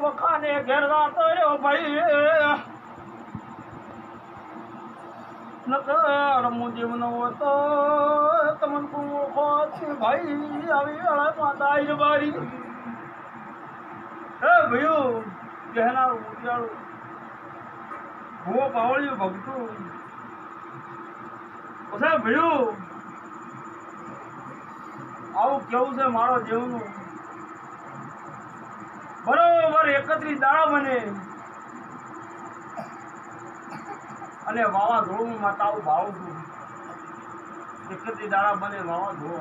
વખાને ઘેર જાતો રહ્યો ભાઈ નકર મુજીબનો હતો તમને કોઈ ઓળખો છે ભાઈ આવી વેળા માતા આઈ બારી એ ભયો કહેનારું ઉજાળું ભૂવો પાવળિયું ભગતું પછી ભયો આવું કેવું છે મારો જીવનું બરોબર 31 દાડા બને અને વાવાઝોડું માતા આવું ભાવ છું 31 દાડા બને વાવાઝોડું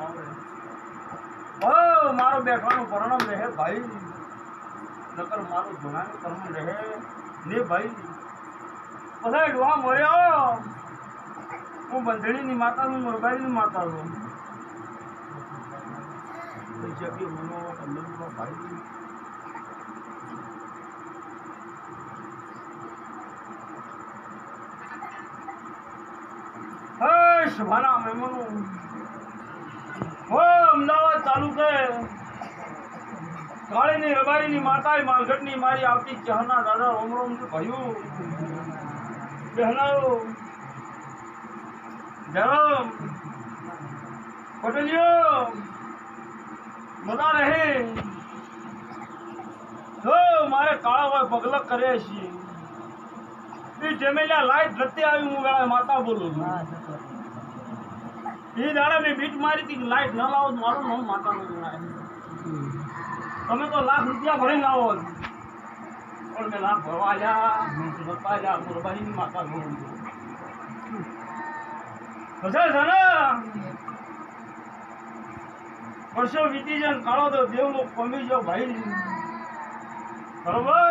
આવે મારો બેઠવાનું પરણમ રહે ભાઈ નકર મારું જૂનાનું કર્મ રહે ને ભાઈ પછી ડોહા મોર્યો હું બંધણીની માતા છું મુરબાઈની માતા છું ભાઈ શુભાના મહેમાનો અમદાવાદ ચાલુ છે કાળીની રબારીની માતા માલગઢની મારી આવતી ચહના દાદા રોમ રોમ ભયું બહેનાઓ ધરમ પટેલિયો બધા રહે તો મારે કાળા હોય પગલક કરે છીએ એ જમેલા લાઈટ નથી આવી હું ગાળા માતા બોલું છું એ દાડા મેં બીટ મારી હતી લાઈટ ન લાવો મારું નામ માતા નું તમે તો લાખ રૂપિયા ભરીને આવો પણ મેં લાખ ભરવા આવ્યા મુરબાઈની માતા નું પછી છે ને વર્ષો વીતી જાય કાળો તો દેવ લોક પમી જાવ ભાઈ બરોબર